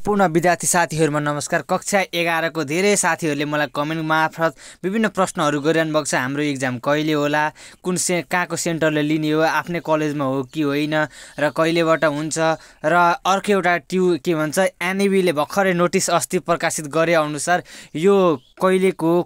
सम्पूर्ण विद्यार्थी साथीहरुमा नमस्कार। कक्षा 11 को धेरै साथीहरुले मलाई कमेन्ट मार्फत विभिन्न प्रश्नहरु गरिरहनु भएको छ। हाम्रो एक्जाम कहिले होला, कुन कहाँको सेन्टरले लिने हो, आफ्नै कलेजमा हो कि होइन र कहिलेबाट हुन्छ र अर्को एउटा के भन्छ एनईबी ले भर्खरै नोटिस अस्ति प्रकाशित गरे अनुसार यो कहिलेको हो,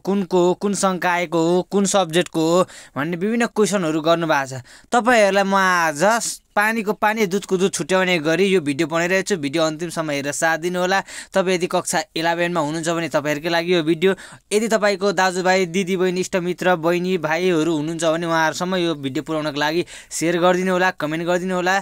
कुन संकायको हो, कुन सब्जेक्टको हो भन्ने विभिन्न क्वेशनहरु गर्नु भएको छ। तपाईहरुलाई म आज पानीको पानी दूधको दूध छुट्याउने गरी यो भिडियो बनाइरहेको छु। भिडियो अन्तिमसम्म हेरेर साथ दिनु होला। तपाई यदि कक्षा 11 मा हुनुहुन्छ भने तपाईहरुकै लागि यो भिडियो, यदि तपाईको दाजुभाइ दिदीबहिनी इष्टमित्र बहिनी भाइहरु हुनुहुन्छ भने उहाँहरुसम्म यो भिडियो पुर्याउनको लागि शेयर गरिदिनु होला, कमेन्ट गरिदिनु होला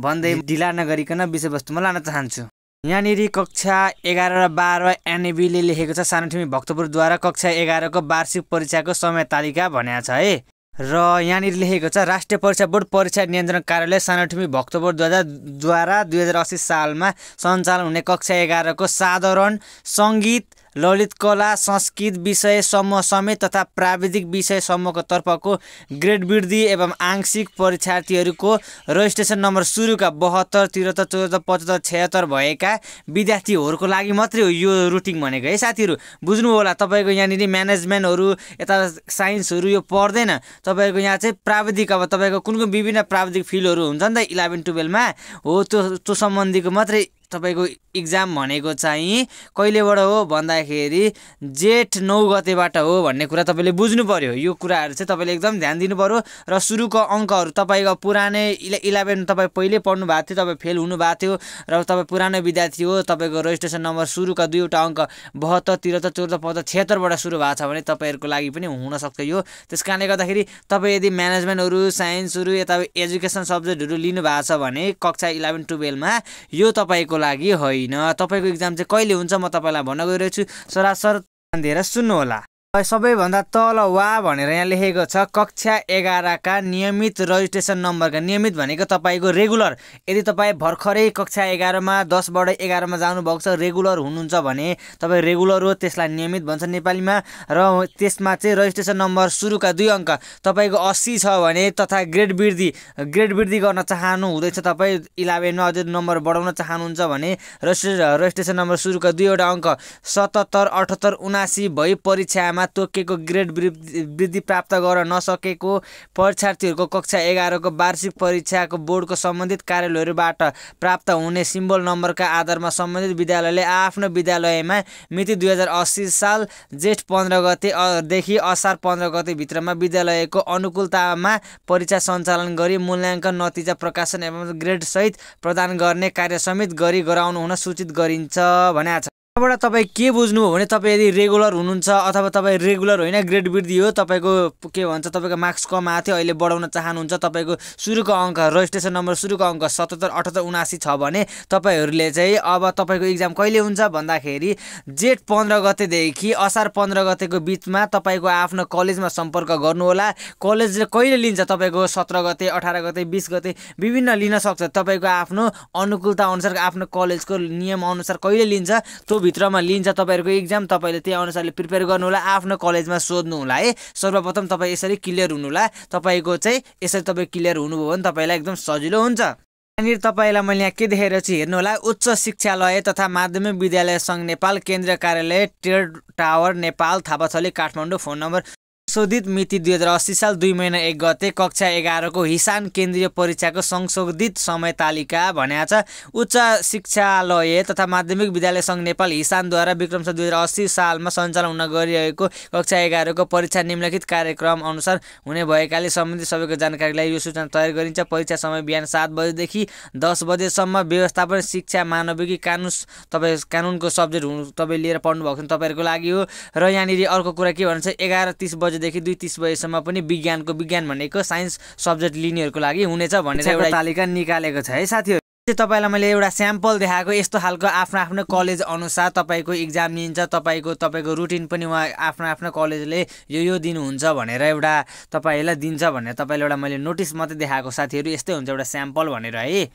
भन्दै ढिला नगरिकन विषयवस्तुमा लान चाहन्छु। यहाँनिर कक्षा 11 र 12 एनईबी ले लेखेको छ सानोठिमी भक्तपुरद्वारा कक्षा 11 को वार्षिक परीक्षाको समय तालिका भनेको छ है। र यहाँनिर लेखेको छ राष्ट्रिय परीक्षा बोर्ड परीक्षा नियन्त्रण कार्यालय सानोठिमी भक्तपुरद्वारा 2080 सालमा सञ्चालन हुने कक्षा 11 को साधारण संगीत, ललित कला, संस्कृत विषय समूह समेत तथा प्राविधिक विषय समूहको तर्फको ग्रेड वृद्धि एवं आंशिक परीक्षार्थीहरूको रजिस्ट्रेसन नम्बर सुरुका 72, 73, 14, 75, 76 भएका विद्यार्थीहरूको लागि मात्रै हो यो रुटिन भनेको है साथीहरु। बुझ्नु होला। तपाईको यहाँनिर म्यानेजमेन्टहरु यता साइन्सहरु यो पर्दैन। तपाईको यहाँ चाहिँ प्राविधिक, अब तपाईको कुन विभिन्न प्राविधिक फिल्डहरु हुन्छ नि त 11 12 मा हो, त्यो सम्बन्धीको मात्रै तपाईको एक्जाम भनेको चाहिँ कहिलेबाट हो भन्दाखेरि जेठ 9 गतेबाट हो भन्ने कुरा तपाईले बुझ्नु पर्यो। यो कुराहरु चाहिँ तपाईले एकदम ध्यान दिनु पर्यो। र सुरुको अंकहरु तपाईको पुरानै 11 तपाई पहिले पढ्नु भएको थियो, तपाई फेल हुनु भएको थियो र तपाई पुरानो विद्यार्थी हो, तपाईको रजिस्ट्रेसन नम्बर सुरुका दुईवटा अंक 72, 73, 14, 15, 76 बाट सुरु भएको छ भने तपाईहरुको लागि पनि हुन सक्छ यो। त्यसकारणले गर्दाखेरि तपाई यदि म्यानेजमेन्टहरु, साइन्सहरु, यता एजुकेसन सब्जेक्टहरु लिनु भएको छ भने कक्षा 11 12 मा यो तपाईको लागि होइन। तपाईको एक्जाम चाहिँ कहिले हुन्छ म तपाईलाई भन्न गइरहेको छु। सरासर ध्यान दिएर सुन्नु होला। सबैभन्दा तल वा भनेर यहाँ लेखेको छ कक्षा 11 का नियमित रजिस्ट्रेसन नम्बरका। नियमित भनेको तपाईको रेगुलर। यदि तपाई भर्खरै कक्षा 11 मा 10 बाट 11 मा जानु भएको छ, रेगुलर हुनुहुन्छ भने तपाई रेगुलर हो, त्यसलाई नियमित भन्छ नेपालीमा। र त्यसमा चाहिँ रजिस्ट्रेसन नम्बर सुरुका 2 अंक तपाईको 80 छ भने तथा ग्रेड वृद्धि गर्न चाहनु हुँदैछ, तपाई 11 मा अझै नम्बर बढाउन चाहनुहुन्छ भने रजिस्ट्रेसन नम्बर सुरुका 2 वटा अंक 77, 78, 79 भई परीक्षामा तोकेको ग्रेड वृद्धि प्राप्त गर्न नसकेको परीक्षार्थीहरूको कक्षा 11 को वार्षिक परीक्षाको बोर्डको सम्बन्धित कार्यालयहरूबाट प्राप्त हुने सिम्बल नम्बरका आधारमा सम्बन्धित विद्यालयले आफ्नो विद्यालयमा मिति 2080 साल जेठ 15 गते देखि असार 15 गते भित्रमा विद्यालयको अनुकूलतामा परीक्षा सञ्चालन गरी मूल्याङ्कन नतिजा प्रकाशन एवं ग्रेड सहित प्रदान गर्ने कार्य समेत गराउनु हुन सूचित गरिन्छ भनेको छ। यहाँबाट तपाई के बुझ्नु हो भने तपाई यदि रेगुलर हुनुहुन्छ अथवा तपाई रेगुलर होइन ग्रेड वृद्धि हो, तपाईको के भन्छ तपाईको मार्क्स कम आएको थियो, अहिले बढाउन चाहनुहुन्छ, तपाईको सुरुको अंक रजिस्ट्रेसन नम्बर सुरुको अंक 77, 78, 79 छ भने तपाईहरुले चाहिँ अब तपाईको एक्जाम कहिले हुन्छ भन्दाखेरि जेठ 15 गतेदेखि असार 15 गतेको बीचमा तपाईको आफ्नो कलेजमा सम्पर्क गर्नु होला। कलेजले कहिले लिन्छ तपाईको 17 गते, 18 गते, 20 गते विभिन्न लिन सक्छ। तपाईको आफ्नो अनुकूलता अनुसार आफ्नो कलेजको नियम अनुसार कहिले लिन्छ त्यो भित्रमा लिन्छ तपाईहरुको एक्जाम। तपाईले त्यही अनुसारले प्रिपेयर गर्नु होला, आफ्नो कलेजमा सोध्नु होला है। सर्वप्रथम तपाई यसरी क्लियर हुनु होला। तपाईको चाहिँ यसरी तपाई क्लियर हुनुभयो भने तपाईलाई एकदम सजिलो हुन्छ। यहाँनिर तपाईलाई मैले यहाँ के देखेर छु हेर्नु होला। उच्च शिक्षालय तथा माध्यमिक विद्यालय संघ नेपाल केन्द्रीय कार्यालय trade tower Nepal Thapathali Kathmandu. Phone number संशोधित मिति 2080 साल 2 महिना 1 गते कक्षा 11 को हिसान केन्द्रीय परीक्षाको संशोधित समय तालिका भनेको छ। उच्च शिक्षालय तथा माध्यमिक विद्यालय संघ नेपाल हिसानद्वारा विक्रम 2080 सालमा सञ्चालन हुन गइरहेको कक्षा 11 को परीक्षा निम्नलिखित कार्यक्रम अनुसार हुने भएकाले सम्बन्धित सबैको जानकारीलाई यो सूचना तयार गरिन्छ। परीक्षा समय बिहान 7 बजेदेखि 10 बजेसम्म। व्यवस्थापन शिक्षा मानविकी कानुन तपाई कानुनको सब्जेक्ट तपाई लिएर पढ्नु भएको छ तपाईहरुको लागि हो। र यहाँनिर अर्को कुरा के भन्छ 11:30 बजेदेखि 2:30 बजेसम्म पनि विज्ञान भनेको साइन्स सब्जेक्ट लिनेहरुको लागि हुनेछ भनेर एउटा तालिका निकालेको छ है साथीहरु। तपाईलाई मैले एउटा स्याम्पल देखाएको। यस्तो खालको आफ्नो कलेज अनुसार तपाईको एक्जाम लिन्छ। तपाईको रुटिन पनि उहाँ आफ्नो कलेजले यो दिनुहुन्छ भनेर एउटा तपाईलाई दिन्छ भनेर तपाईलाई एउटा मैले नोटिस मात्रै देखाएको साथीहरु। यस्तै हुन्छ एउटा स्याम्पल भनेर है।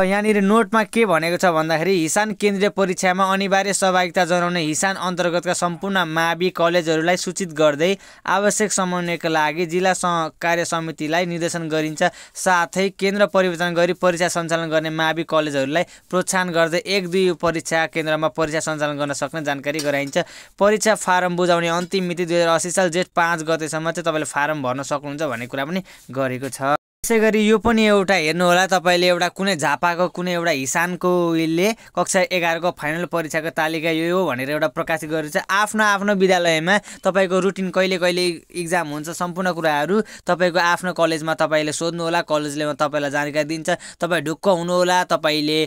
यहाँनिर नोटमा के भनेको छ भन्दाखेरि हिसान केन्द्रीय परीक्षामा अनिवार्य सहभागिता जनाउने हिसान अन्तर्गतका सम्पूर्ण मावि कलेजहरूलाई सूचित गर्दै आवश्यक समन्वयका लागि जिल्ला कार्य समितिलाई निर्देशन गरिन्छ। साथै केन्द्र परिवर्तन गरी परीक्षा सञ्चालन गर्ने मावि कलेजहरूलाई प्रोत्साहन गर्दै 1-2 परीक्षा केन्द्रमा परीक्षा सञ्चालन गर्न सक्ने जानकारी गराइन्छ। परीक्षा फारम बुझाउने अन्तिम मिति 2080 साल जेठ 5 गतेसम्म चाहिँ तपाईँले फारम भर्न सक्नुहुन्छ भन्ने कुरा पनि गरेको छ। त्यसैगरी यो पनि एउटा हेर्नु होला, तपाईँले एउटा कुनै झापाको कुनै एउटा हिसानको उले कक्षा 11 को फाइनल परीक्षाको तालिका यो हो भनेर एउटा प्रकाशित गरेको छ। आफ्नो आफ्नो विद्यालयमा तपाईँको रुटिन कहिले कहिले इक्जाम हुन्छ सम्पूर्ण कुराहरू तपाईँको आफ्नो कलेजमा तपाईँले सोध्नु होला, कलेजले तपाईँलाई जानकारी दिन्छ। तपाईँ ढुक्क हुनु होला, तपाईँले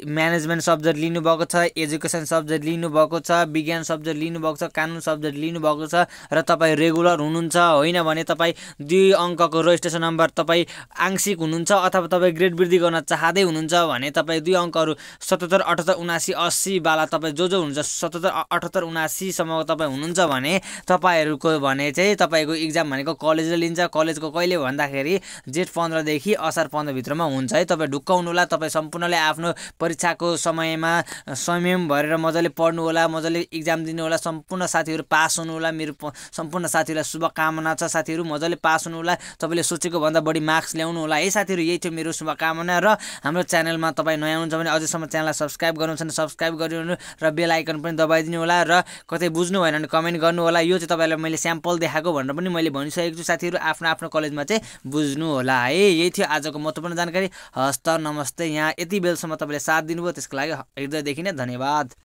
म्यानेजमेन्ट सब्जेक्ट लिनुभएको छ, एजुकेसन सब्जेक्ट लिनुभएको छ, विज्ञान सब्जेक्ट लिनुभएको छ, कानुन सब्जेक्ट लिनुभएको छ र तपाईँ रेगुलर हुनुहुन्छ, होइन भने तपाईँ 2 अङ्कको रजिस्ट्रेसन नम्बर तपाईँ आंशिक हुनुहुन्छ अथवा तपाईँ ग्रेड वृद्धि गर्न चाहँदै हुनुहुन्छ भने तपाईँ 2 अङ्कहरू 77, 78, 79, 80 वाला तपाईँ जो हुनुहुन्छ 77, 78, 79 सम्म तपाईँ हुनुहुन्छ भने तपाईँहरूको भने चाहिँ तपाईँको इक्जाम भनेको कलेजले लिन्छ। कलेजको कहिले भन्दाखेरि जेठ 15 देखि असार 15 भित्रमा हुन्छ है। तपाईँ ढुक्क हुनु होला, तपाईँ सम्पूर्णले आफ्नो परीक्षाको समयमा संयम भरेर मजाले पढ्नु होला, मजाले इक्जाम दिनु होला। सम्पूर्ण साथीहरू पास हुनु होला। मेरो सम्पूर्ण साथीहरूलाई शुभकामना छ। साथीहरू मजाले पास हुनु होला, तपाईँले सोचेको भन्दा बढी मार्क्स ल्याउनु होला है साथीहरू। यही थियो मेरो शुभकामना र हाम्रो च्यानलमा तपाईँ नयाँ हुनुहुन्छ भने अझैसम्म च्यानललाई सब्स्क्राइब गर्नु छैन सब्स्क्राइब गरिदिनु र बेल आइकन पनि दबाइदिनु होला र कतै बुझ्नु भएन भने कमेन्ट गर्नु होला। यो चाहिँ तपाईँलाई मैले स्याम्पल देखाएको भनेर पनि मैले भनिसकेको छु साथीहरू। आफ्नो आफ्नो कलेजमा चाहिँ बुझ्नु होला है। यही थियो आजको महत्त्वपूर्ण जानकारी। हस्त नमस्ते। यहाँ यति बेलसम्म तपाईँले साथ दिनुभयो त्यसको लागि हृदयदेखि नै धन्यवाद।